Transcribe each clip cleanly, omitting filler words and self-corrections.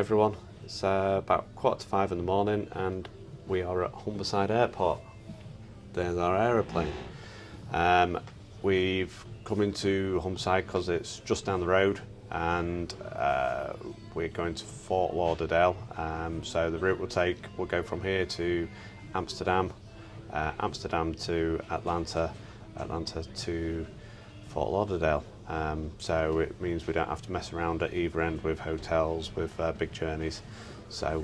everyone. It's about 4:45 in the morning and we are at Humberside Airport. There's our aeroplane. We've come into Humberside because it's just down the road and we're going to Fort Lauderdale. So the route we'll go from here to Amsterdam, Amsterdam to Atlanta, Atlanta to Fort Lauderdale. So it means we don't have to mess around at either end with hotels, with big journeys. So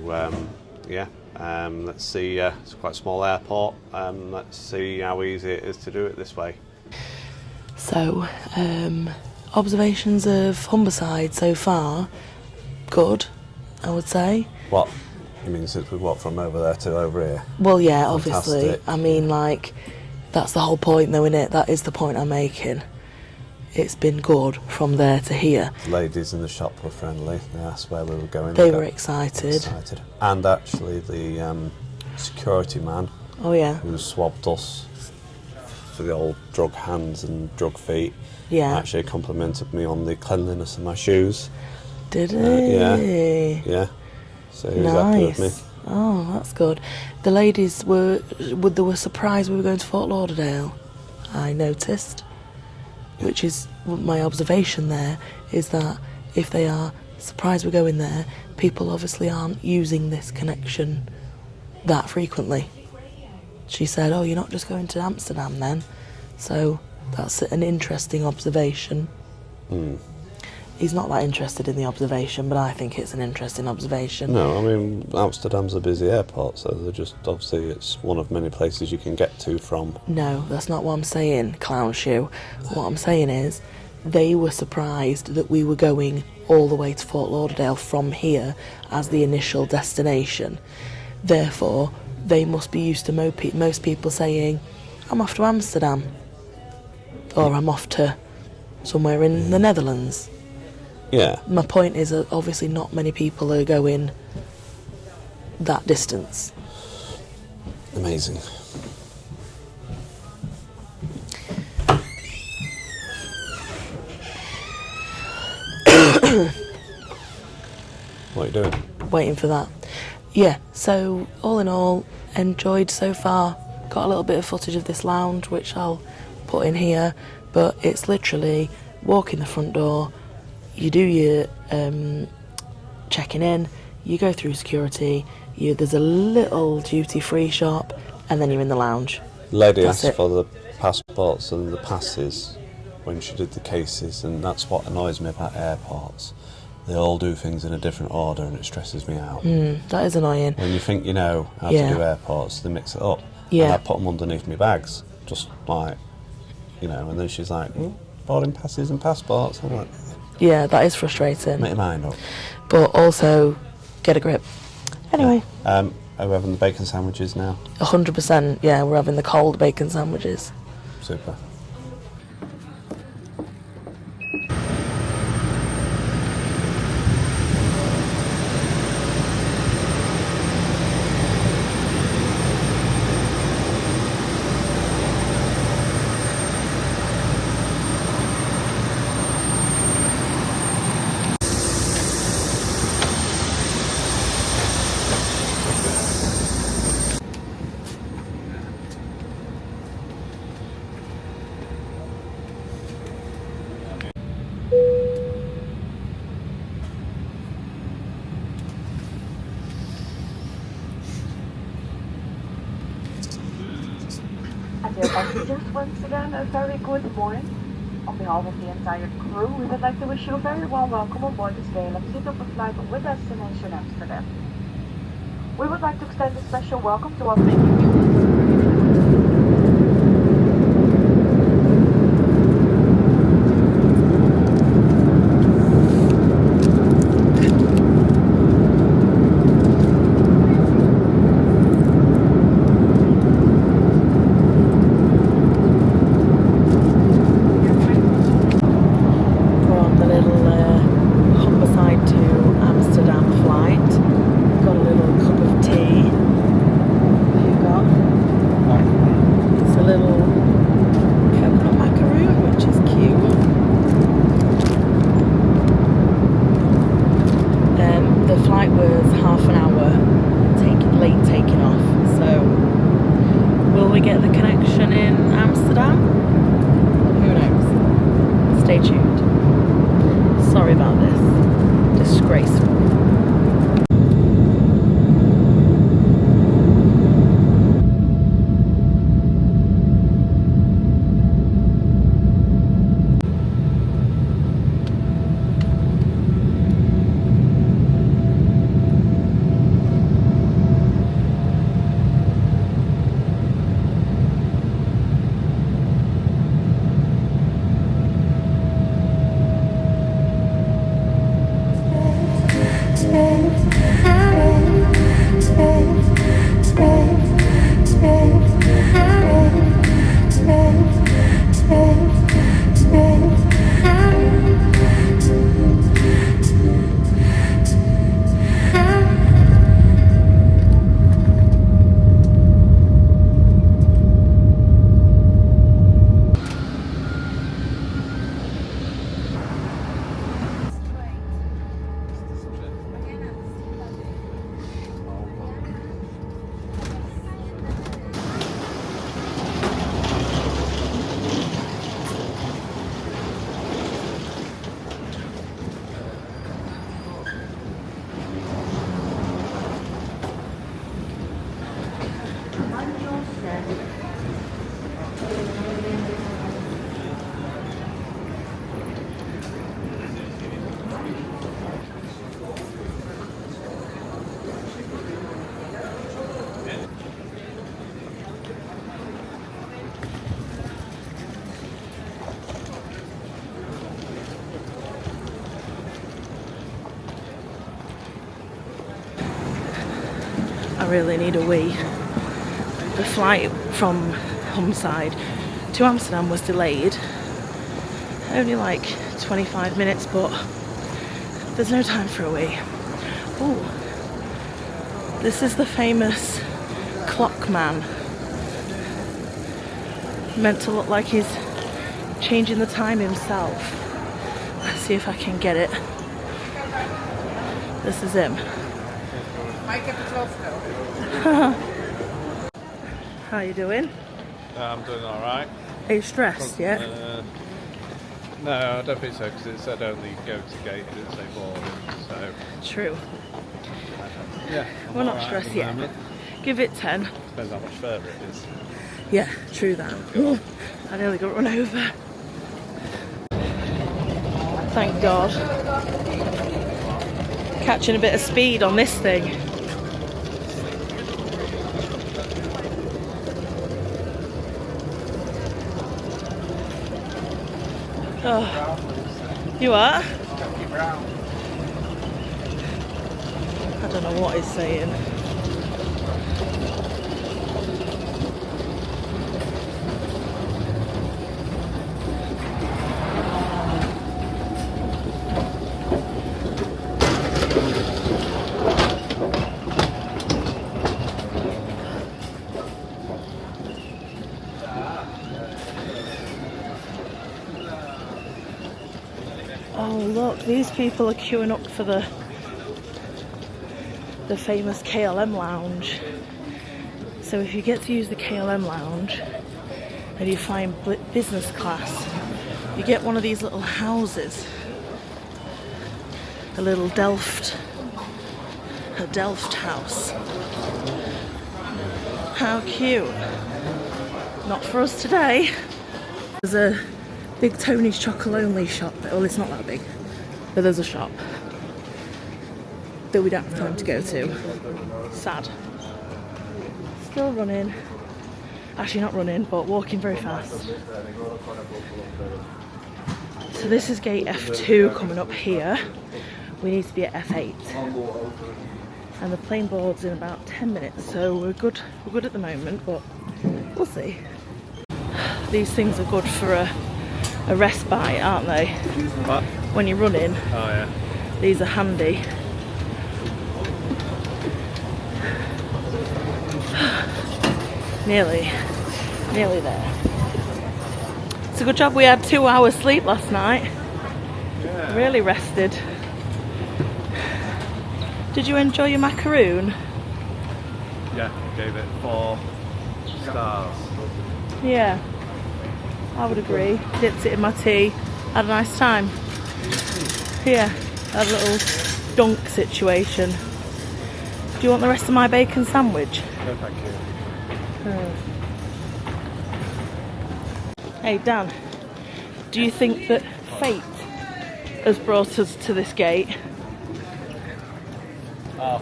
let's see, it's quite a small airport. Let's see how easy it is to do it this way. So, observations of Humberside so far, good, I would say. What? You mean since we walked from over there to over here? Well, yeah, Fantastic. obviously. I mean, like, that's the whole point though, innit? That is the point I'm making. It's been good from there to here. The ladies in the shop were friendly. They asked where we were going. They were excited. And actually the security man who swabbed us for the old drug hands and drug feet actually complimented me on the cleanliness of my shoes. Did he? Yeah. So he was happy with me. Oh, that's good. The ladies were surprised we were going to Fort Lauderdale, I noticed. Which is my observation there, is that if they are surprised we're going there, people obviously aren't using this connection that frequently. She said, oh, you're not just going to Amsterdam then? So that's an interesting observation. He's not that interested in the observation, but I think it's an interesting observation. No, I mean, Amsterdam's a busy airport, so they're just, obviously, it's one of many places you can get to from. No, that's not what I'm saying, clown shoe. What I'm saying is, they were surprised that we were going all the way to Fort Lauderdale from here as the initial destination. Therefore, they must be used to most people saying, I'm off to Amsterdam, or I'm off to somewhere in the Netherlands. Yeah. My point is that obviously not many people are going that distance. Amazing. What are you doing? Waiting for that. Yeah, so all in all, enjoyed so far. Got a little bit of footage of this lounge, which I'll put in here, but it's literally walk in the front door, you do your checking in, you go through security, there's a little duty-free shop, and then you're in the lounge. The lady asked for the passports and the passes when she did the cases, and that's what annoys me about airports. They all do things in a different order, and it stresses me out. That is annoying. When you think you know how to do airports, they mix it up. Yeah. And I put them underneath my bags, just like, and then she's like, boarding passes and passports. I'm like, yeah, that is frustrating. make your mind up. But also, get a grip. Anyway. Are we having the bacon sandwiches now? 100%, yeah, we're having the cold bacon sandwiches. Super. Dear passengers, once again, a very good morning. On behalf of the entire crew, we would like to wish you a very warm welcome on board this KLM Cityhopper flight with destination Amsterdam. We would like to extend a special welcome to our Got a little cup of tea. What have you got? was half an hour late taking off. So will we get the connection in Amsterdam? Who knows? Stay tuned. Sorry about this. Disgraceful. I really need a wee. The flight from Humberside to Amsterdam was delayed. Only like 25 minutes, but there's no time for a wee. Oh, this is the famous clock man. Meant to look like he's changing the time himself. Let's see if I can get it. This is him. How you doing? I'm doing alright. Are you stressed yet? No, I don't think so, because it said only go to gate, it didn't say boarding, so... True. Yeah. We're not stressed yet. Give it 10. Depends how much further it is. Yeah, true that. Ooh, I nearly got run over. Thank God. Catching a bit of speed on this thing. Oh, you are? I don't know what he's saying. Oh look, these people are queuing up for the famous KLM lounge. So if you get to use the KLM lounge and you find business class, you get one of these little houses. A little Delft house. How cute. Not for us today. There's a big Tony's Chocolonely shop. Well, it's not that big, but there's a shop that we don't have time to go to. Sad. Still running. Actually not running, but walking very fast. So this is gate F2 coming up here. We need to be at F8. And the plane board's in about 10 minutes, so we're good at the moment, but we'll see. These things are good for a respite, aren't they? What? When you're running. Oh yeah. These are handy. Nearly there. It's a good job we had 2 hours sleep last night. Yeah. Really rested. Did you enjoy your macaroon? Yeah, gave it 4 stars. Yeah, I would agree. Dipped it in my tea, had a nice time. Yeah, had a little dunk situation. Do you want the rest of my bacon sandwich? No, thank you. Hey Dan, do you think that fate has brought us to this gate? Oh,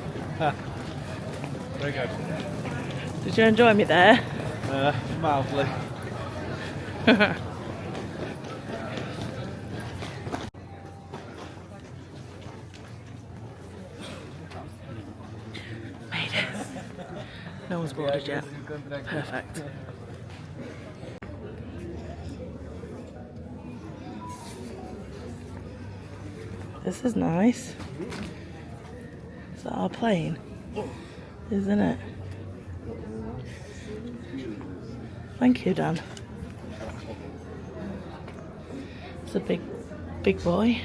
very good. Did you enjoy me there? Mildly. Made it. No one's boarded yet. Perfect. This is nice. Is that our plane? Isn't it? Thank you, Dan. It's a big boy.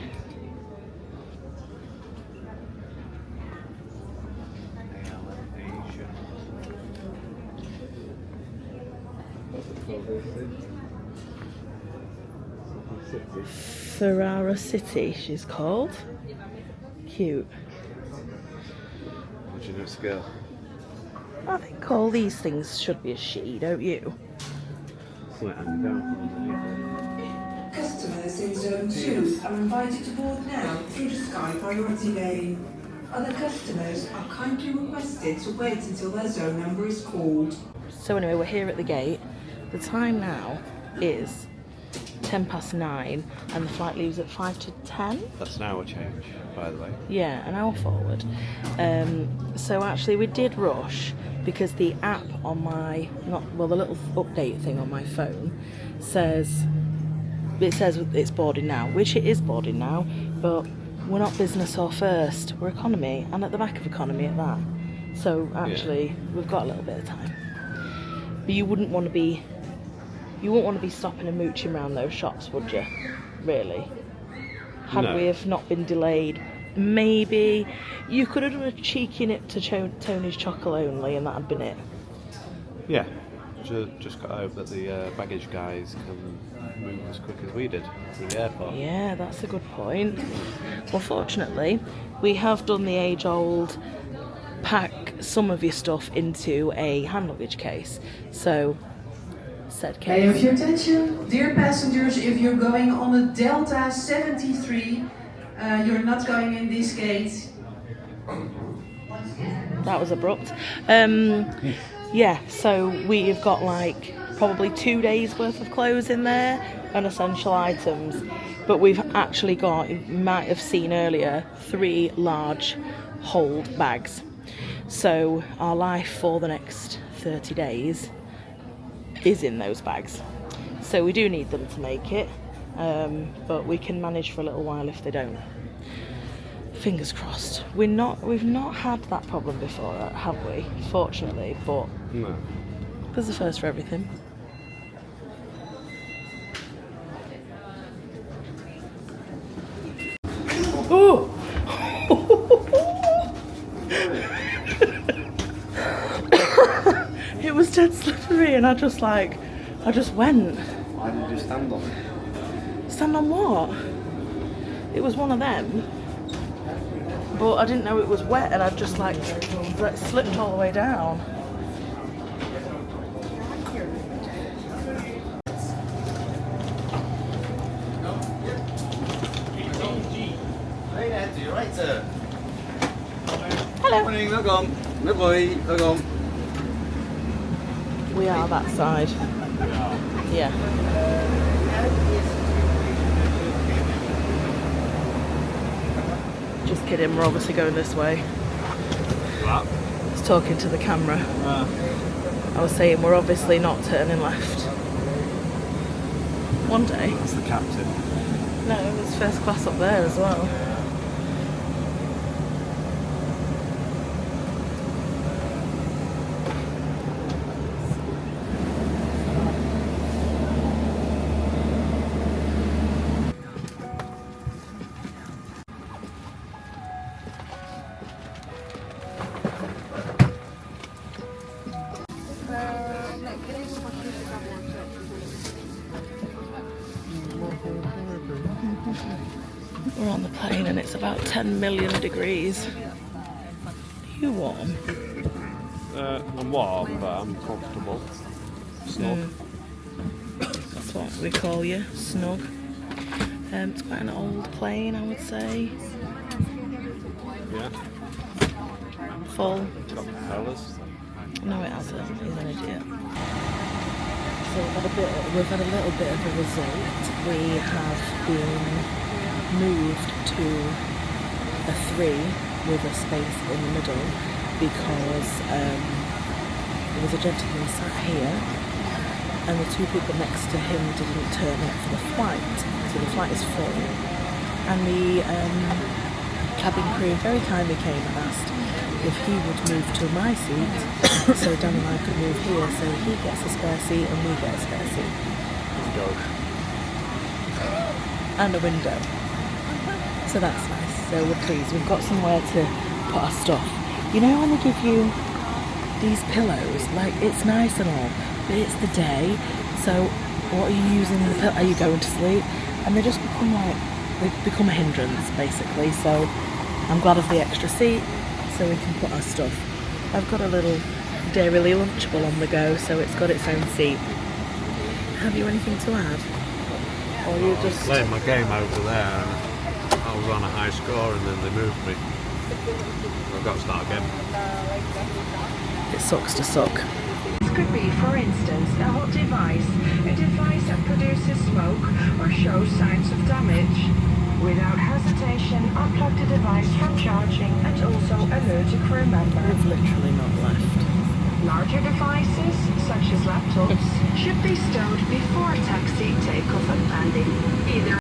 Ferrara City, she's called. Cute. What's your next girl? I think all these things should be a she, don't you? Customers in Zone 2 are invited to board now through the Sky Priority Lane. Other customers are kindly requested to wait until their zone number is called. So anyway, we're here at the gate. The time now is 9:10 and the flight leaves at 10:05. That's an hour change, by the way. Yeah, an hour forward. So actually we did rush because the app on my, the little update thing on my phone says it's boarding now, which it is boarding now, but we're not business or first, we're economy, and at the back of economy at that. So actually we've got a little bit of time. But you wouldn't want to be stopping and mooching around those shops, would you? Really? Had we have not been delayed, maybe you could have done a cheeky nip to Tony's Chocolate only, and that had been it. Yeah, just got over that the baggage guys can move as quick as we did through the airport. Yeah, that's a good point. Well, fortunately, we have done the age-old pack some of your stuff into a hand luggage case. So, said May I have case. your attention? Dear passengers, if you're going on a Delta 73, you're not going in this gate. That was abrupt. Yeah, so we've got like probably 2 days worth of clothes in there and essential items, but we've actually got, you might have seen earlier, 3 large hold bags. So our life for the next 30 days is in those bags. So we do need them to make it, but we can manage for a little while if they don't. Fingers crossed. We've not had that problem before, have we? Fortunately, but No. there's a first for everything. Oh! It was dead slippery, and I just went. Why did you stand on it? Stand on what? It was one of them, but I didn't know it was wet, and I just slipped all the way down. Hello. Morning, welcome. Good boy, welcome. We are that side. Yeah. Just kidding, we're obviously going this way. What? I was talking to the camera. I was saying we're obviously not turning left. One day. That's the captain. No, it was first class up there as well. plane and it's about 10 million degrees. Are you warm? I'm warm, but I'm comfortable. Snug. That's what we call you, snug. It's quite an old plane, I would say. Yeah. Full. Got propellers. No, it hasn't. He's an idiot. So we've had a little bit of a result. We have been moved to a 3 with a space in the middle because there was a gentleman sat here and the 2 people next to him didn't turn up for the flight. So the flight is full. And the cabin crew very kindly came and asked if he would move to my seat so Dan and I could move here, so he gets a spare seat and we get a spare seat. And a window. So that's nice. So we're pleased. We've got somewhere to put our stuff. You know when they give you these pillows, like it's nice and all, but it's the day, so what are you using the pillow? Are you going to sleep? And they just become they've become a hindrance basically, so I'm glad of the extra seat so we can put our stuff. I've got a little Dairy Lunchable on the go, so it's got its own seat. Have you anything to add? Or you just... Playing my game over there and I was on a high score and then they moved me. I've got to start again. It sucks to suck. This could be, for instance, a hot device, a device that produces smoke or shows signs of damage. Without hesitation, unplug the device from charging and also alert a crew member. We've literally not left. Larger devices, such as laptops, should be stowed before taxi, takeoff and landing. Either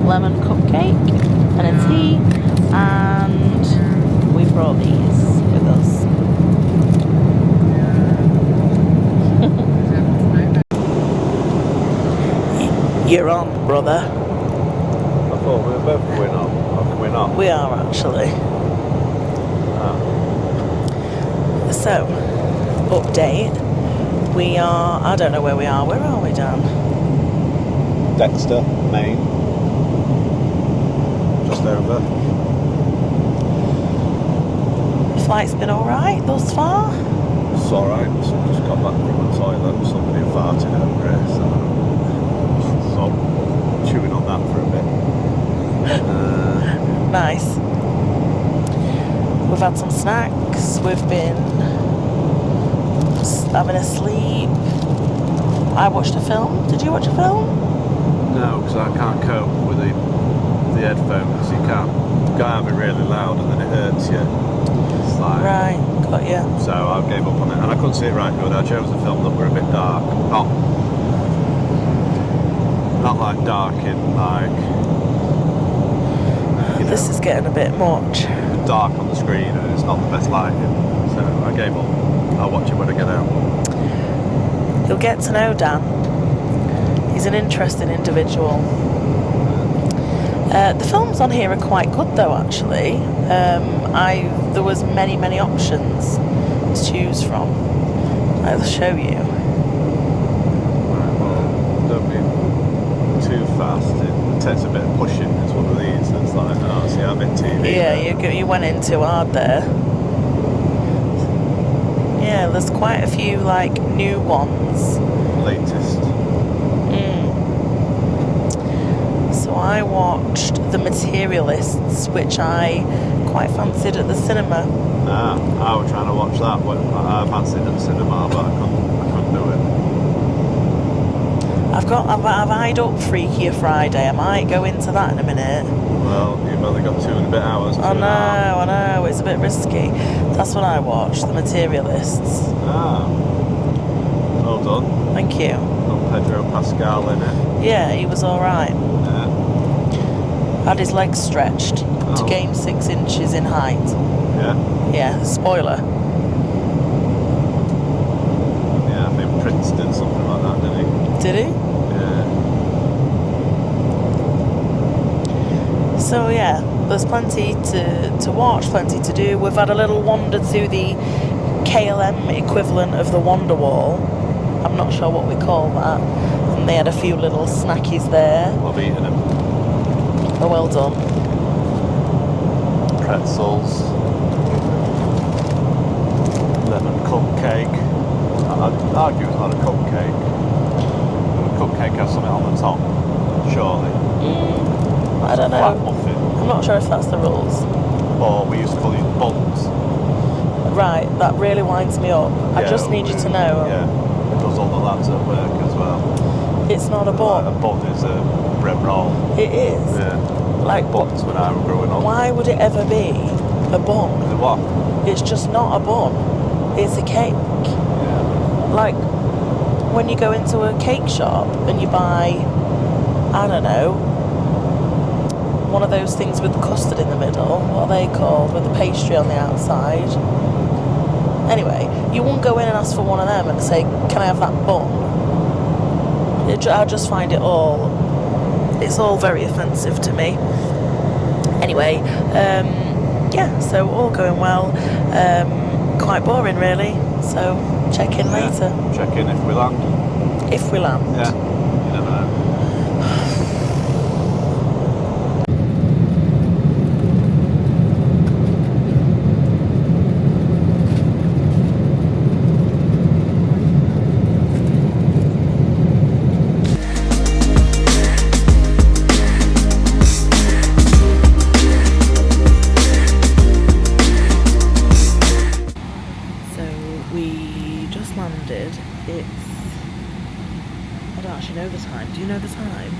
lemon cupcake and a tea, and we brought these with us. You're on, brother. I thought we were both going on. How can we not? We are actually. So, update. We are, I don't know where we are. Where are we, Dan? Dexter, Maine. Just over. Flight's been alright thus far? It's alright. Just got back from the toilet. Somebody farted over it. So I'm chewing on that for a bit. Nice. We've had some snacks. We've been having a sleep. I watched a film. Did you watch a film? No, because I can't cope with the headphones. You can't have it really loud and then it hurts you. It's like, Right, got you. so I gave up on it, and I couldn't see it right good. I chose a film that were a bit dark, not like dark in like. This is getting a bit much. Dark on the screen and it's not the best lighting, so I gave up. I'll watch it when I get out. You'll get to know Dan. He's an interesting individual. The films on here are quite good though, actually. There was many options to choose from. I'll show you. Right, well, don't be too fast. It takes a bit of pushing. It's one of these that's like, oh, see, I'm in TV. Yeah, you went in too hard there. Yeah, there's quite a few like new ones. Latest. So I watched The Materialists, which I quite fancied at the cinema. I was trying to watch that, but I fancied it at the cinema, but I couldn't do it. I've eyed up Freakier Friday. I might go into that in a minute. Well, you've only got 2 and a bit hours. I know, it's a bit risky. That's what I watched, The Materialists. Well done. Thank you. Got Pedro Pascal in it. Yeah, he was alright. Yeah. Had his legs stretched to gain 6 inches in height. Yeah. Yeah, spoiler. Yeah, I think Prince did something like that, didn't he? Did he? Yeah. So yeah, there's plenty to watch, plenty to do. We've had a little wander to the KLM equivalent of the Wonder Wall. I'm not sure what we call that. And they had a few little snackies there. Love eating them. Oh, well done. Pretzels. Lemon cupcake. I'd argue it's not a cupcake. A cupcake has something on the top, surely. I don't Flat know. muffin. I'm not sure if that's the rules. Or we used to call these buns. Right, that really winds me up. I just need you to know. Yeah, it does all the lads at work as well. It's not a bun. A bun is a bread roll. It is. Yeah. Like, Buns when I was growing up. why would it ever be a bun? Is it what? It's just not a bun. It's a cake. Yeah. Like, when you go into a cake shop and you buy, I don't know, one of those things with the custard in the middle, what are they called, with the pastry on the outside? Anyway, you won't go in and ask for one of them and say, can I have that bun? I just find it's all very offensive to me. Anyway, yeah, so all going well. Quite boring really, so check in later. Check in if we land. If we land. Yeah, you never know. Do you know the time?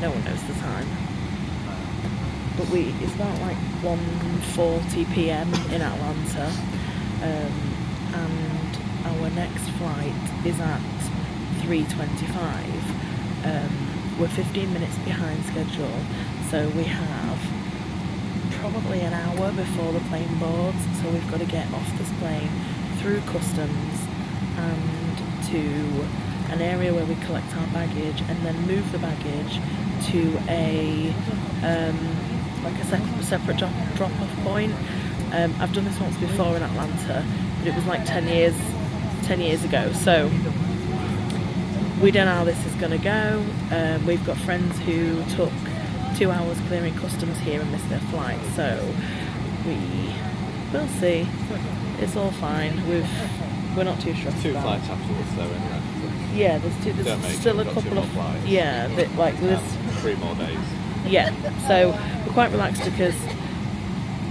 No one knows the time. But it's about like 1:40 p.m. in Atlanta, and our next flight is at 3:25. We're 15 minutes behind schedule, so we have probably an hour before the plane boards, so we've got to get off this plane through customs and to an area where we collect our baggage and then move the baggage to a separate drop-off point. I've done this once before in Atlanta, but it was like 10 years ago, so we don't know how this is going to go. We've got friends who took 2 hours clearing customs here and missed their flight, so we'll see. It's all fine. We're not too stressed. 2 about flights afterwards though, anyway. Yeah, there's still a couple of flights. yeah, there's 3 more days. yeah. So we're quite relaxed because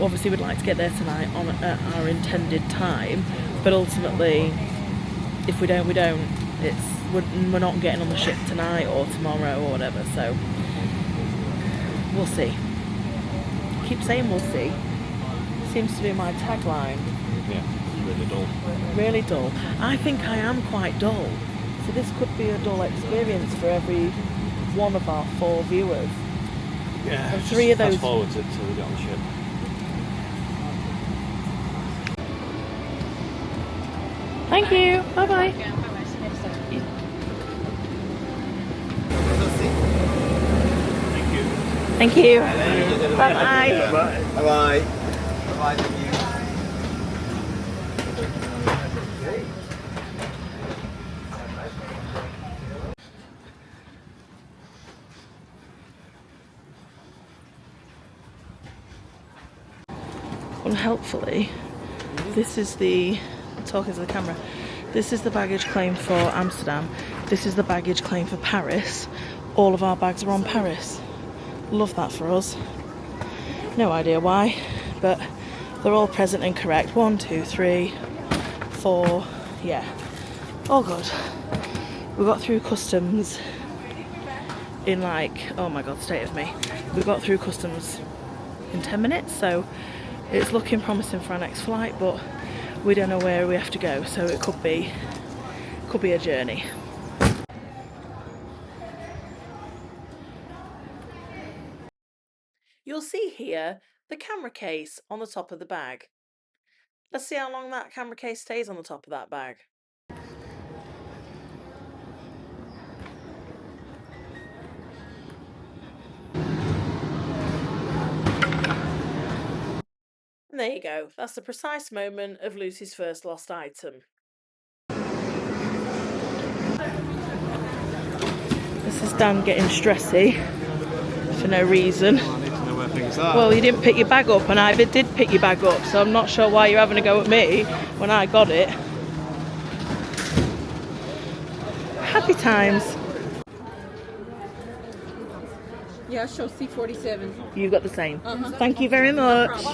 obviously we'd like to get there tonight on our intended time, but ultimately if we don't, we don't. We're not getting on the ship tonight or tomorrow or whatever, so we'll see. Keep saying we'll see. Seems to be my tagline. Yeah, really dull. Really dull. I think I am quite dull. So this could be a dull experience for every one of our 4 viewers. Yeah, And 3 of those. Fast forward to till we get on the ship. Thank you. Bye bye. Thank you. Bye bye. Bye-bye. Bye-bye, thank you. Unhelpfully, this is the, talking to the camera, this is the baggage claim for Amsterdam, this is the baggage claim for Paris. All of our bags are on Paris. Love that for us. No idea why, but they're all present and correct. 1, 2, 3, 4, yeah, all good. We got through customs in like, oh my god, state of me. We got through customs in 10 minutes, so it's looking promising for our next flight, but we don't know where we have to go, so it could be a journey. You'll see here the camera case on the top of the bag. Let's see how long that camera case stays on the top of that bag. And there you go. That's the precise moment of Lucy's first lost item. This is Dan getting stressy for no reason. I need to know where things are. Well, you didn't pick your bag up, and I did pick your bag up, so I'm not sure why you're having a go at me when I got it. Happy times. Yeah, show C47. You've got the same. Thank you very much.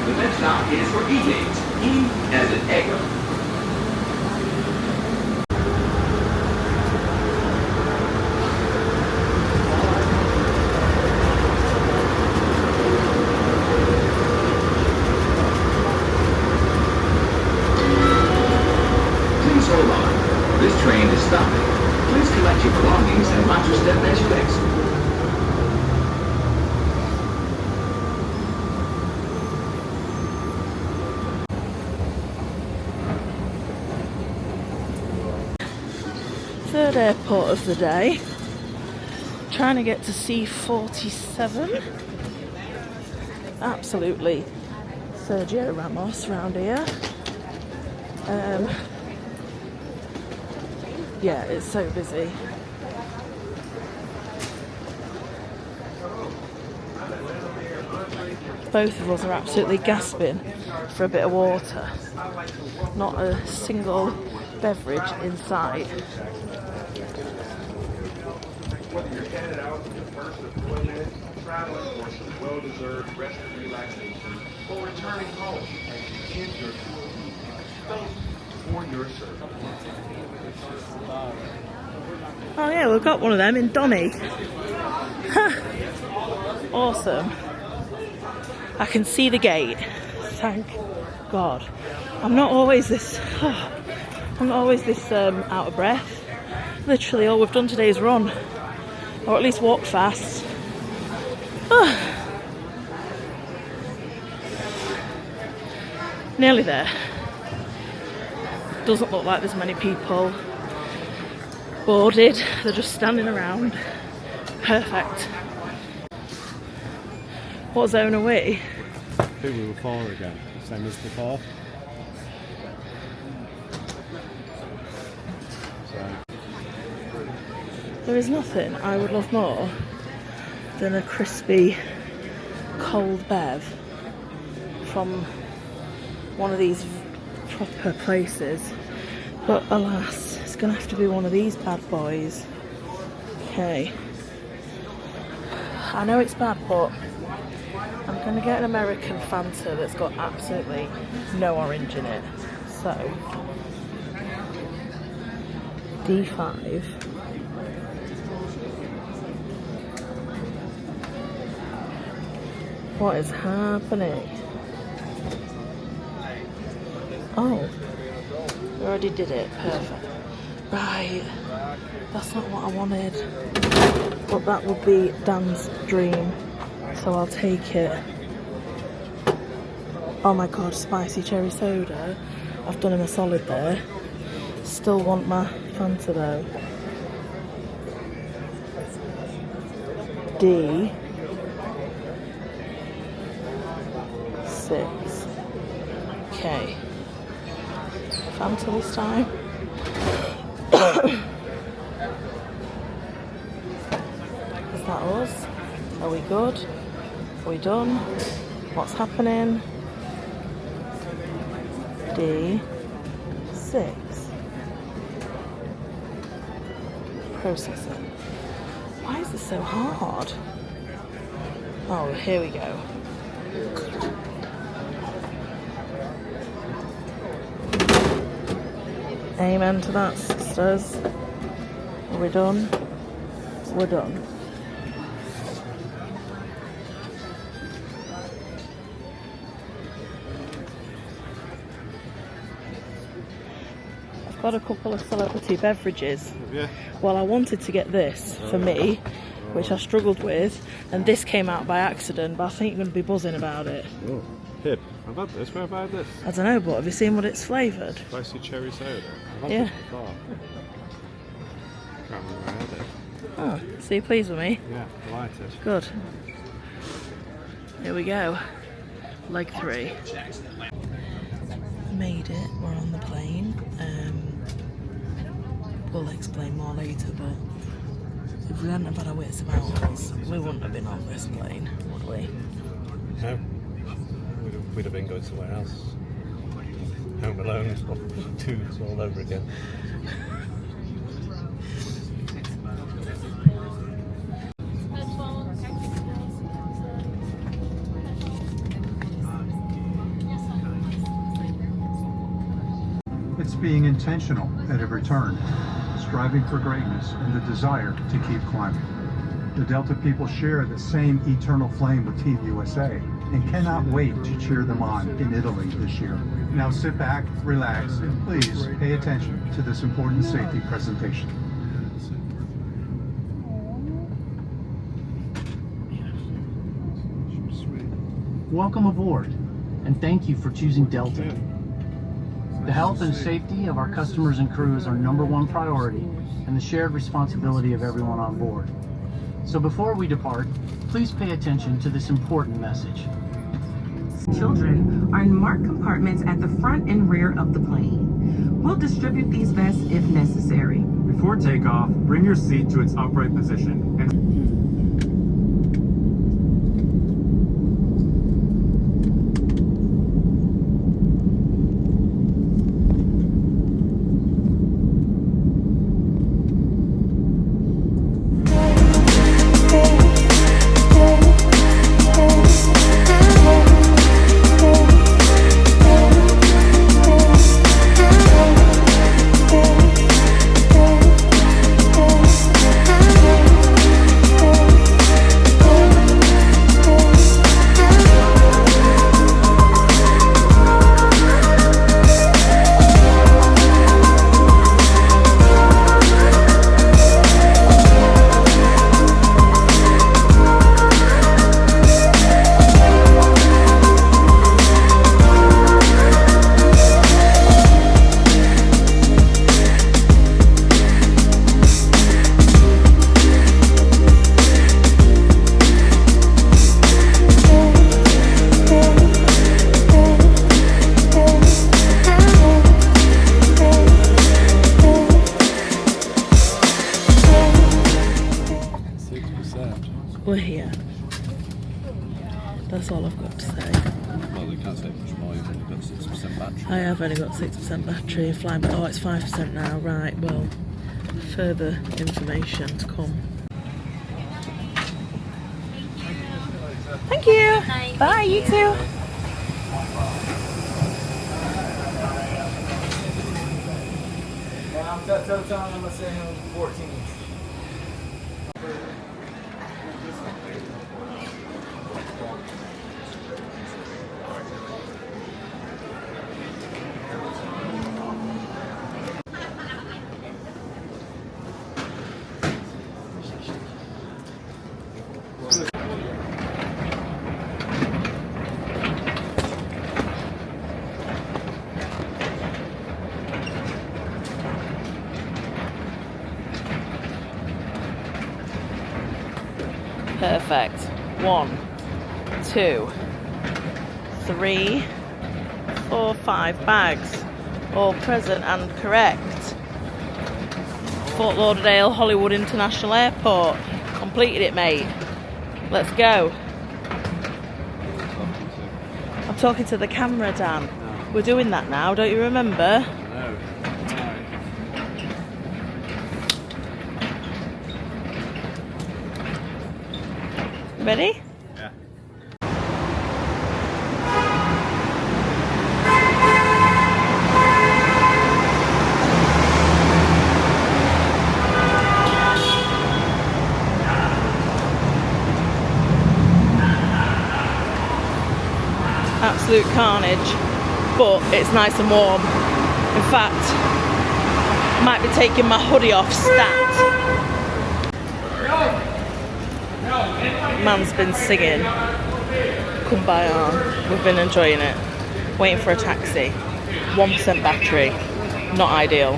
The next stop is for evenings. E as in egg. Please hold on. This train is stopping. Please collect your belongings and watch your step as you exit. Third airport of the day. Trying to get to C47. Absolutely Sergio Ramos around here. Yeah, it's so busy. Both of us are absolutely gasping for a bit of water. Not a single beverage in sight. Whether you're headed out for your first deployment, traveling for some well-deserved rest and relaxation, or returning home and begin your tour, thank you for your service. Oh yeah, we've got one of them in Donny. Awesome. I can see the gate. Thank God. I'm not always this out of breath. Literally all we've done today is run. Or at least walk fast. Nearly there. Doesn't look like there's many people boarded. They're just standing around. Perfect. What zone are we? I think we were 4 again, same as before. So. There is nothing I would love more than a crispy cold bev from one of these proper places. But alas, it's going to have to be one of these bad boys. Okay. I know it's bad, but I'm going to get an American Fanta that's got absolutely no orange in it. So, D5. What is happening? Oh, we already did it. Perfect. Right. That's not what I wanted. But that would be Dan's dream. So I'll take it. Oh my god, spicy cherry soda. I've done him a solid there. Still want my Fanta though. D6. Okay. Fanta this time. Is that us? Are we good? Are we done? What's happening? D6. Processing. Why is this so hard? Oh, here we go. Amen to that, sisters. Are we done? We're done. I've got a couple of celebrity beverages. Yeah. Well, I wanted to get this for me, which I struggled with, and this came out by accident, but I think you're going to be buzzing about it. Oh, Pip, I've had this. Where have I had this? I don't know, but have you seen what it's flavoured? Spicy cherry soda. I've had Yeah. this before. Can't remember where I had it. Oh, so you're pleased with me? Yeah, delighted. Good. Here we go. Leg 3. Made it. We're on the plane. We'll explain more later, but if we hadn't have had our wits about us, we wouldn't have been on this plane, would we? No. We'd have been going somewhere else. Home Alone or 2 all over again. It's being intentional at every turn, striving for greatness and the desire to keep climbing. The Delta people share the same eternal flame with Team USA and cannot wait to cheer them on in Italy this year. Now sit back, relax, and please pay attention to this important safety presentation. Welcome aboard, and thank you for choosing Delta. The health and safety of our customers and crew is our #1 priority and the shared responsibility of everyone on board. So before we depart, please pay attention to this important message. Children are in marked compartments at the front and rear of the plane. We'll distribute these vests if necessary. Before takeoff, bring your seat to its upright position and Well, they can't take much more. You've only got 6% battery. I have only got 6% battery flying, but oh, it's 5% now. Right, well, further information to come. Thank you. Bye, you too. Total time, I'm saying 14. Perfect. 1, 2, 3, 4, 5 bags. All present and correct. Fort Lauderdale, Hollywood International Airport. Completed it, mate. Let's go. I'm talking to the camera, Dan. No. We're doing that now, don't you remember? No. Ready? Yeah. Absolute carnage, but it's nice and warm. In fact, might be taking my hoodie off stat. Man's been singing Kumbaya. We've been enjoying it. Waiting for a taxi. 1% battery. Not ideal.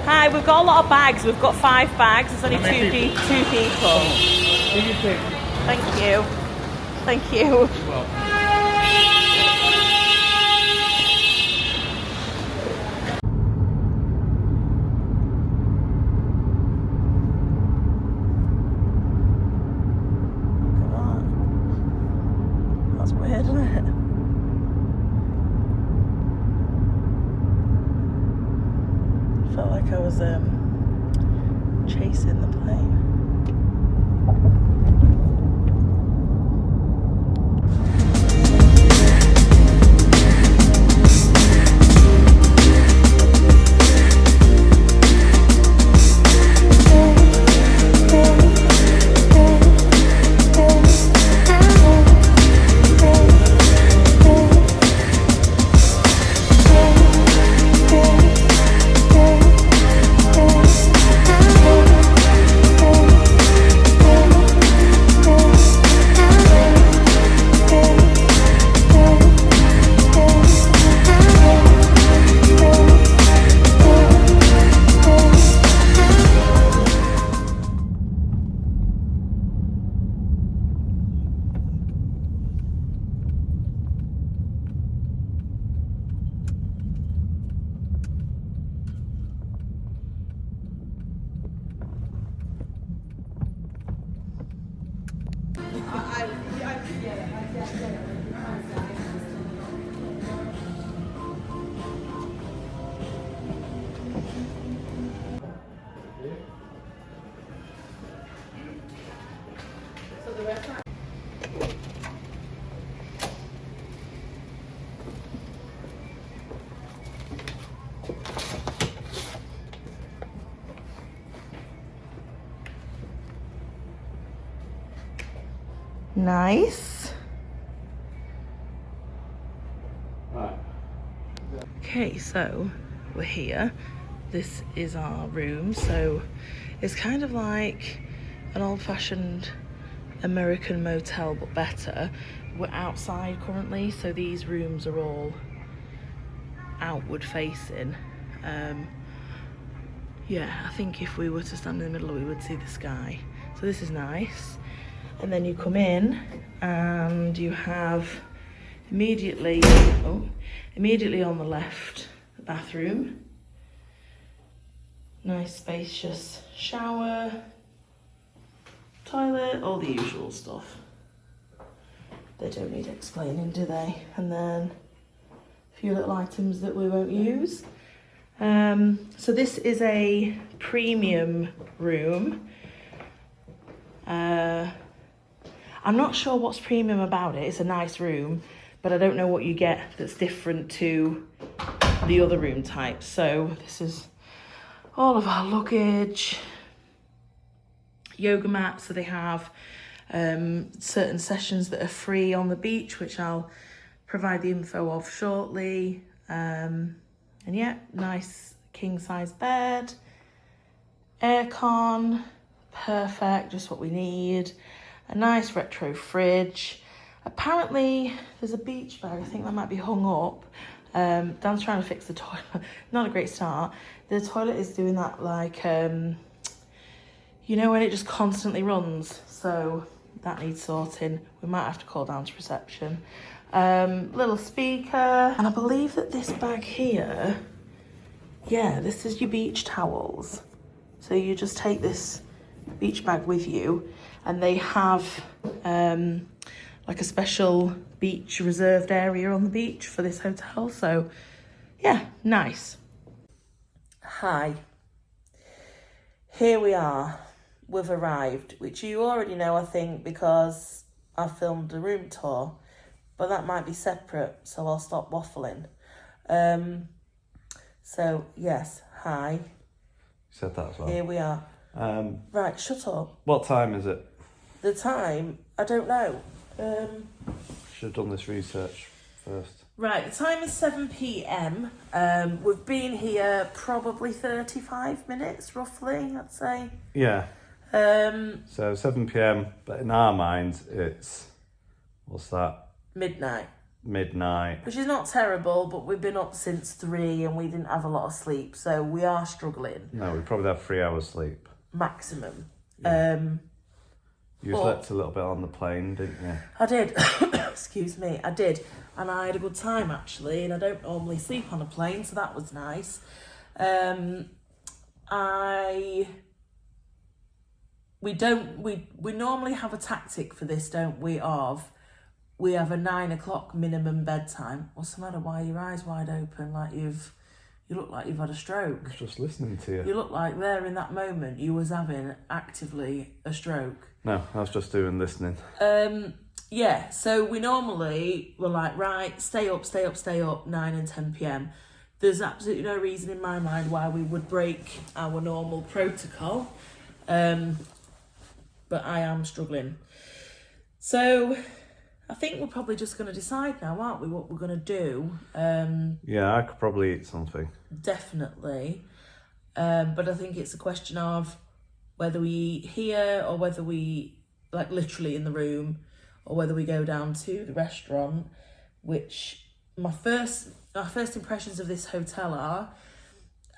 Hi, we've got a lot of bags. We've got 5 bags. There's only two people. Thank you. Thank you. That's weird, isn't it? Felt like I was chasing the plane. Nice. Right. Okay, so we're here. This is our room. So it's kind of like an old-fashioned American motel, but better. We're outside currently, so these rooms are all outward facing. Yeah, I think if we were to stand in the middle, we would see the sky. So this is nice. And then you come in and you have immediately on the left, the bathroom. Nice spacious shower. toilet, all the usual stuff. They don't need explaining, do they? And then a few little items that we won't use. So this is a premium room. I'm not sure what's premium about it. It's a nice room, but I don't know what you get that's different to the other room types. So this is all of our luggage, yoga mats. So they have certain sessions that are free on the beach, which I'll provide the info of shortly. And yeah, nice king size bed, aircon, perfect, just what we need. A nice retro fridge. Apparently there's a beach bag, I think that might be hung up. Dan's trying to fix the toilet. Not a great start. The toilet is doing that like, you know, when it just constantly runs. So that needs sorting. We might have to call down to reception. Little speaker. And I believe that this bag here, yeah, this is your beach towels. So you just take this beach bag with you, and they have like a special beach reserved area on the beach for this hotel. So yeah, nice. Hi, here we are. We've arrived, which you already know, I think, because I filmed a room tour, but that might be separate, so I'll stop waffling. So yes, hi. You said that as well. Here we are. Right, shut up. What time is it? The time, I don't know. Should have done this research first. Right, the time is 7 p.m. We've been here probably 35 minutes, roughly, I'd say. Yeah. So 7 p.m, but in our minds it's, what's that? Midnight. Midnight. Which is not terrible, but we've been up since 3 and we didn't have a lot of sleep, so we are struggling. No, we probably have 3 hours sleep. Maximum. Yeah. You slept a little bit on the plane, didn't you? I did. Excuse me, I did. And I had a good time, actually, and I don't normally sleep on a plane, so that was nice. We normally have a tactic for this, don't we, of we have a 9 o'clock minimum bedtime. What's the matter? Why are your eyes wide open? Like you look like you've had a stroke. I was just listening to you. You look like there in that moment you was having actively a stroke. No, I was just doing listening. Yeah, so we're like, right, stay up, 9 and 10 p.m. There's absolutely no reason in my mind why we would break our normal protocol. But I am struggling. So I think we're probably just going to decide now, aren't we, what we're going to do? Yeah, I could probably eat something. Definitely. But I think it's a question of whether we eat here or whether we, like literally in the room, or whether we go down to the restaurant, which my first impressions of this hotel are,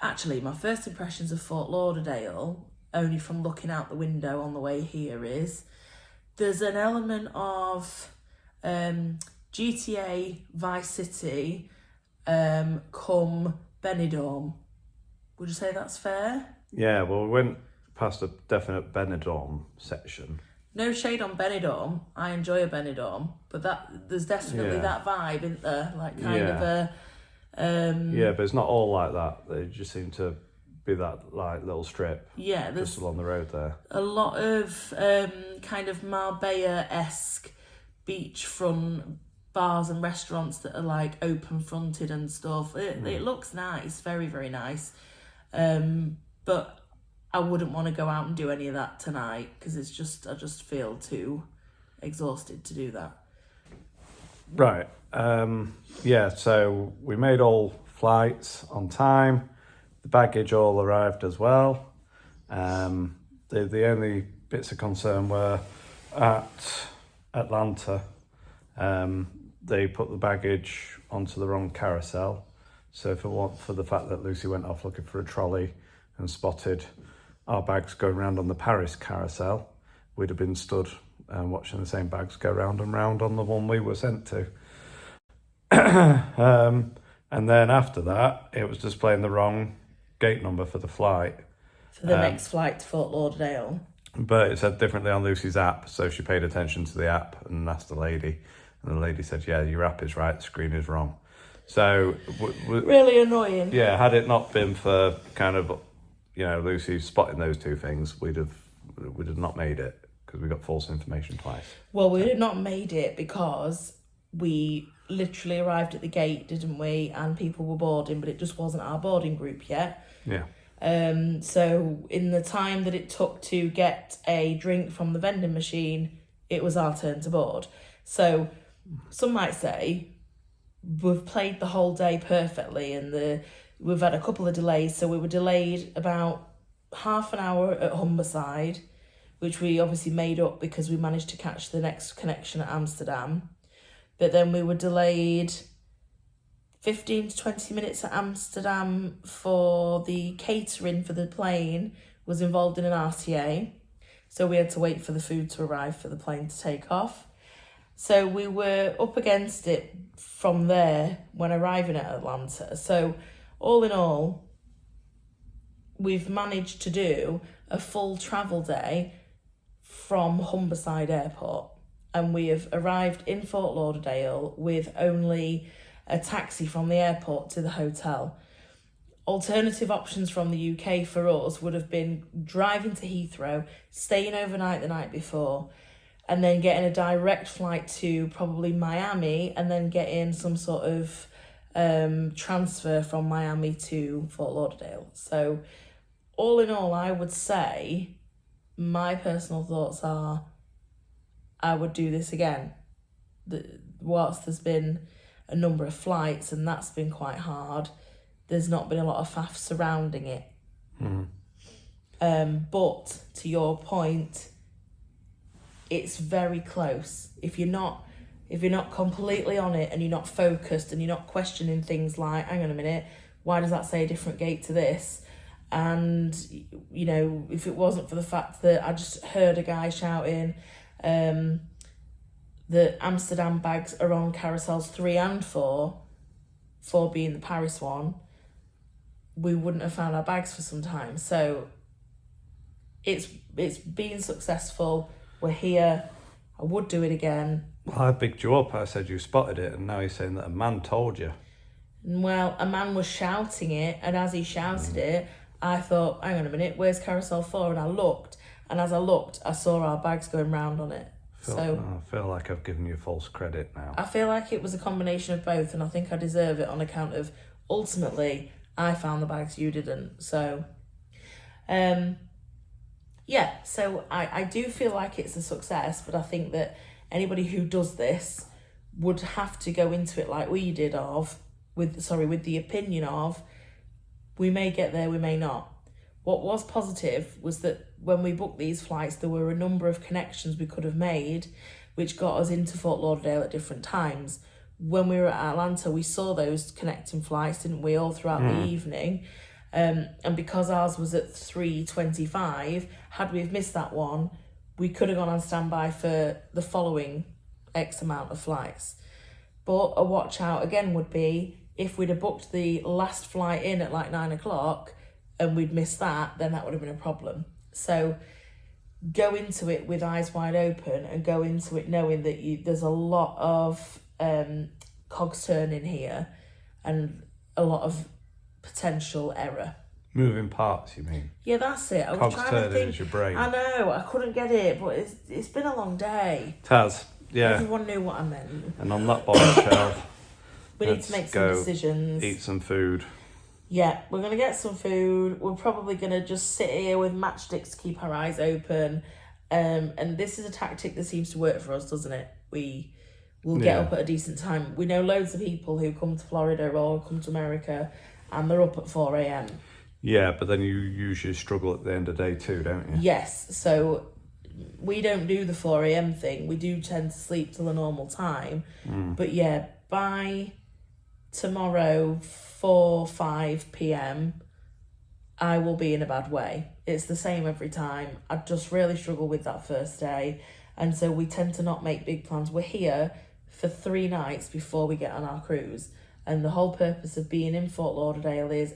actually my first impressions of Fort Lauderdale, only from looking out the window on the way here, is there's an element of GTA Vice City come Benidorm. Would you say that's fair? Yeah, well, we went past a definite Benidorm section. No shade on Benidorm. I enjoy a Benidorm, but there's definitely that vibe, isn't there? Like kind of a. Yeah, but it's not all like that. They just seem to be that like little strip. Yeah, there's just along the road there. A lot of kind of Marbella-esque beachfront bars and restaurants that are like open fronted and stuff. It looks nice, very, very nice. But I wouldn't want to go out and do any of that tonight because I just feel too exhausted to do that. Right. Yeah, so we made all flights on time. The baggage all arrived as well. The only bits of concern were at Atlanta. They put the baggage onto the wrong carousel. So if it weren't for the fact that Lucy went off looking for a trolley and spotted our bags going round on the Paris carousel, we'd have been stood watching the same bags go round and round on the one we were sent to. And then after that, it was displaying the wrong gate number for the flight. For the next flight to Fort Lauderdale. But it said differently on Lucy's app, so she paid attention to the app and asked the lady, and the lady said, yeah, your app is right, the screen is wrong. So... really annoying. Yeah, had it not been for kind of, Lucy spotting those two things, we'd have not made it, because we got false information twice. Well, we had not made it because we literally arrived at the gate, didn't we? And people were boarding, but it just wasn't our boarding group yet. Yeah. So in the time that it took to get a drink from the vending machine, it was our turn to board. So some might say we've played the whole day perfectly, and we've had a couple of delays. So we were delayed about half an hour at Humberside, which we obviously made up because we managed to catch the next connection at Amsterdam. But then we were delayed 15 to 20 minutes at Amsterdam for the catering for the plane was involved in an RTA. So we had to wait for the food to arrive for the plane to take off. So we were up against it from there when arriving at Atlanta. So all in all, we've managed to do a full travel day from Humberside Airport. And we have arrived in Fort Lauderdale with only a taxi from the airport to the hotel. Alternative options from the UK for us would have been driving to Heathrow, staying overnight the night before, and then getting a direct flight to probably Miami, and then getting some sort of transfer from Miami to Fort Lauderdale. So all in all, I would say my personal thoughts are I would do this again. Whilst there's been a number of flights and that's been quite hard, there's not been a lot of faff surrounding it. But to your point, it's very close. If you're not completely on it and you're not focused and you're not questioning things like, hang on a minute, why does that say a different gate to this? And, if it wasn't for the fact that I just heard a guy shouting that Amsterdam bags are on carousels 3 and 4 being the Paris one, we wouldn't have found our bags for some time. So it's been successful. We're here. I would do it again. Well, I bigged you up. I said you spotted it, and now you're saying that a man told you. Well, a man was shouting it, and as he shouted it, I thought, hang on a minute, where's carousel 4? And I looked, and as I looked, I saw our bags going round on it. I feel like I've given you false credit now. I feel like it was a combination of both, and I think I deserve it on account of, ultimately, I found the bags, you didn't. So, so I do feel like it's a success, but I think that anybody who does this would have to go into it like we did with the opinion of, we may get there, we may not. What was positive was that when we booked these flights, there were a number of connections we could have made, which got us into Fort Lauderdale at different times. When we were at Atlanta, we saw those connecting flights, didn't we, all throughout the evening. And because ours was at 3:25, had we have missed that one, we could have gone on standby for the following X amount of flights. But a watch out again would be, if we'd have booked the last flight in at like 9 o'clock and we'd missed that, then that would have been a problem. So go into it with eyes wide open and go into it knowing that there's a lot of cogs turning here and a lot of potential error. Moving parts, you mean? Yeah, that's it. I was cogs trying to think. is your brain. I know, I couldn't get it, but it's been a long day. It has, yeah. Everyone knew what I meant. And on that bombshell, we need to make some decisions. Eat some food. Yeah, we're going to get some food. We're probably going to just sit here with matchsticks to keep our eyes open. And this is a tactic that seems to work for us, doesn't it? We'll get up at a decent time. We know loads of people who come to Florida or come to America and they're up at 4 a.m. Yeah, but then you usually struggle at the end of the day too, don't you? Yes, so we don't do the 4 a.m. thing. We do tend to sleep till a normal time. But yeah, by tomorrow 4-5 p.m. I will be in a bad way. It's the same every time. I just really struggle with that first day, and so we tend to not make big plans. We're here for 3 nights before we get on our cruise, and the whole purpose of being in Fort Lauderdale is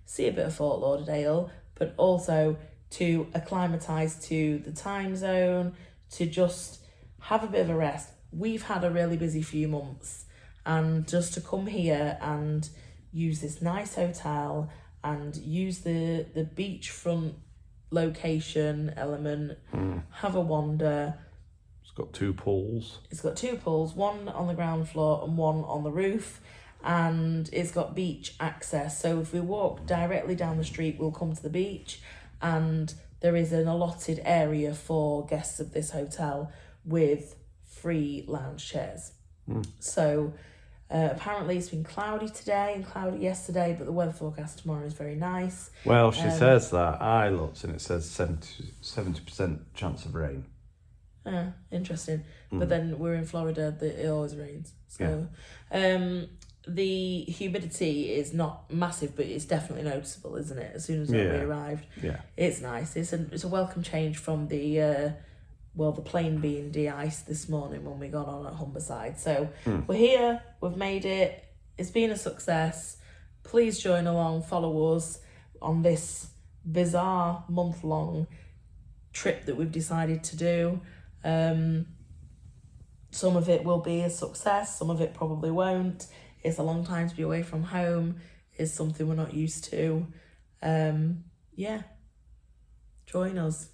see a bit of Fort Lauderdale, but also to acclimatise to the time zone, to just have a bit of a rest. We've had a really busy few months, and just to come here and use this nice hotel and use the beachfront location element, have a wander. It's got 2 pools. It's got 2 pools, one on the ground floor and one on the roof, and it's got beach access. So if we walk directly down the street, we'll come to the beach, and there is an allotted area for guests of this hotel with free lounge chairs. So apparently it's been cloudy today and cloudy yesterday, but the weather forecast tomorrow is very nice. Well, she says that. I looked and it says 70% chance of rain. Interesting. But then we're in Florida, it always rains. So the humidity is not massive, but it's definitely noticeable, isn't it? As soon as we arrived. Yeah. It's nice. It's a welcome change from the plane being de-iced this morning when we got on at Humberside. So we're here, we've made it, it's been a success. Please join along, follow us on this bizarre month-long trip that we've decided to do. Some of it will be a success, some of it probably won't. It's a long time to be away from home, it's something we're not used to. Join us.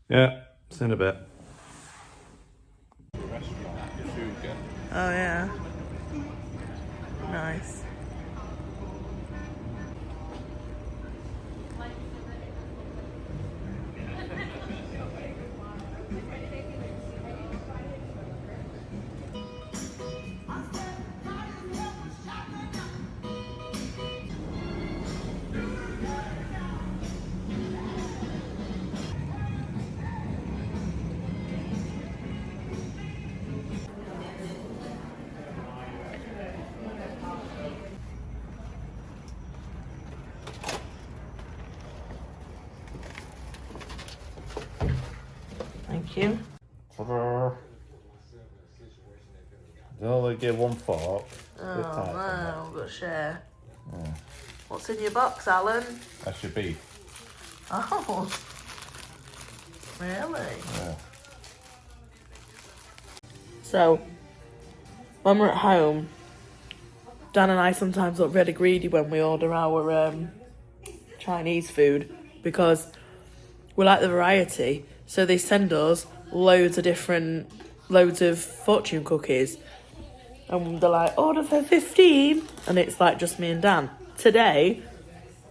Yeah. See in a bit. Oh yeah. Nice. Thank you. They only give 1 fork. Oh no, we've got to share. What's in your box, Alan? That's your beef. Oh, really? Yeah. So, when we're at home, Dan and I sometimes look really greedy when we order our Chinese food because we like the variety. So they send us loads of fortune cookies. And they're like, order for 15. And it's like just me and Dan. Today,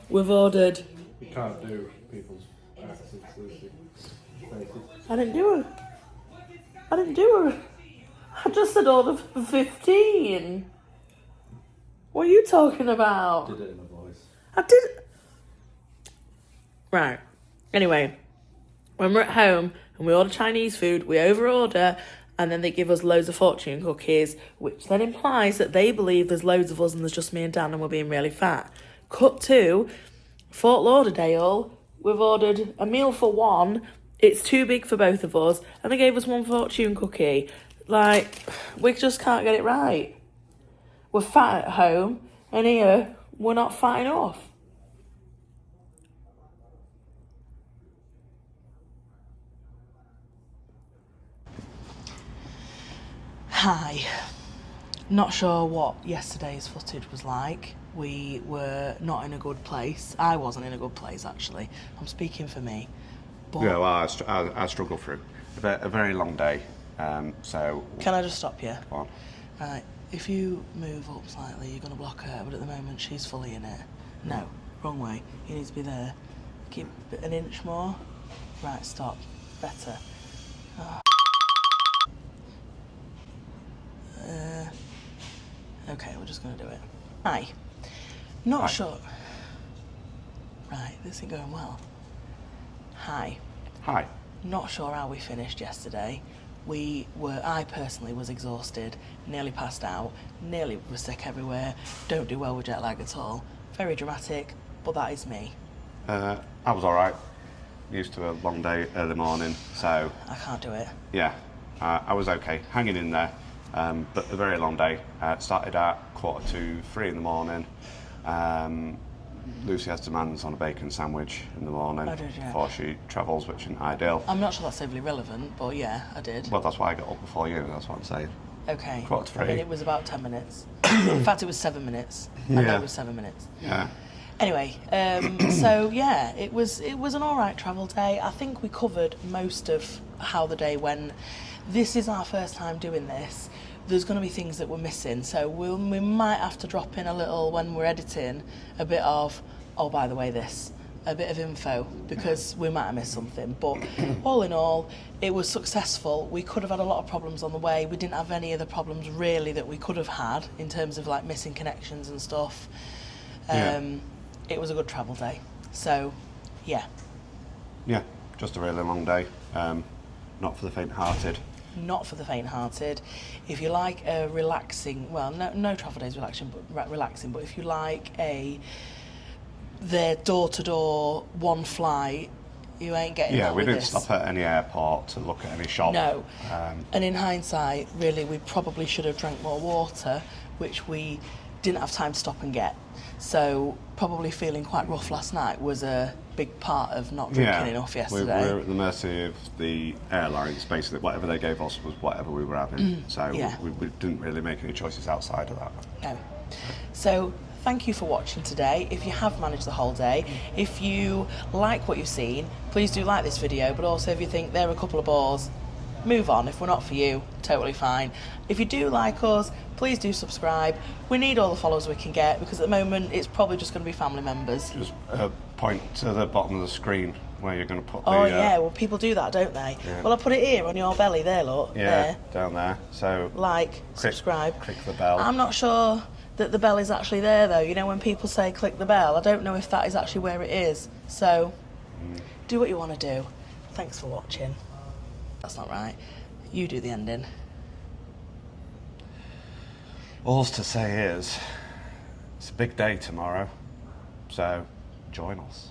we've ordered... You can't do people's accents, faces. I didn't do it. I just said order for 15. What are you talking about? Did it in a voice. I did... Right. Anyway, when we're at home and we order Chinese food, we over-order, and then they give us loads of fortune cookies, which then implies that they believe there's loads of us and there's just me and Dan and we're being really fat. Cut to Fort Lauderdale, we've ordered a meal for 1, it's too big for both of us, and they gave us 1 fortune cookie. Like, we just can't get it right. We're fat at home, and here, we're not fat enough. Hi. Not sure what yesterday's footage was like. We were not in a good place. I wasn't in a good place, actually. I'm speaking for me. But Yeah, well, I struggled through a very long day. So can I just stop you? Go on. Right. If you move up slightly, you're going to block her, but at the moment she's fully in it. No, wrong way. You need to be there. Keep it an inch more. Right, stop. Better. Oh. Okay, we're just going to do it. Hi. Not sure. Right, this isn't going well. Hi. Hi. Not sure how we finished yesterday. I personally was exhausted, nearly passed out, nearly was sick everywhere, don't do well with jet lag at all. Very dramatic, but that is me. I was alright. Used to a long day early morning, so... I can't do it. Yeah, I was okay, hanging in there. But a very long day. Started at 2:45 in the morning. Lucy has demands on a bacon sandwich in the morning I did, yeah. before she travels, which isn't ideal. I'm not sure that's overly relevant, but yeah, I did. Well, that's why I got up before you, that's what I'm saying. Okay. 2:45. I mean, it was about 10 minutes. In fact, it was 7 minutes. I know Yeah. it was 7 minutes. Yeah. Anyway, so yeah, it was an all right travel day. I think we covered most of how the day went. This is our first time doing this. There's going to be things that we're missing, so we might have to drop in a little when we're editing, a bit of, oh, by the way, this, a bit of info, because we might have missed something. But all in all, it was successful. We could have had a lot of problems on the way. We didn't have any of the problems really that we could have had in terms of like missing connections and stuff. It was a good travel day. So, yeah. Yeah, just a really long day. Not for the faint-hearted. Not for the faint-hearted. If you like a relaxing, well, no travel days relaxing, but if you like their door-to-door one flight, you ain't getting that we with didn't this. stop at any airport to look at any shop. No. And in hindsight, really, we probably should have drank more water, which we didn't have time to stop and get. So probably feeling quite rough last night was a big part of not drinking enough yesterday. We were at the mercy of the airlines. Basically, whatever they gave us was whatever we were having. So we didn't really make any choices outside of that. No. So thank you for watching today. If you have managed the whole day, if you like what you've seen, please do like this video, but also if you think they're a couple of bores, move on. If we're not for you, totally fine. If you do like us, please do subscribe. We need all the followers we can get, because at the moment it's probably just going to be family members. Just point to the bottom of the screen where you're going to put the... Oh yeah, well people do that, don't they? Yeah. Well, I put it here on your belly there, look. Yeah, there. down there. So like, subscribe. Click the bell. I'm not sure that the bell is actually there though. You know, when people say click the bell, I don't know if that is actually where it is. So do what you want to do. Thanks for watching. That's not right. You do the ending. All's to say is, it's a big day tomorrow, so join us.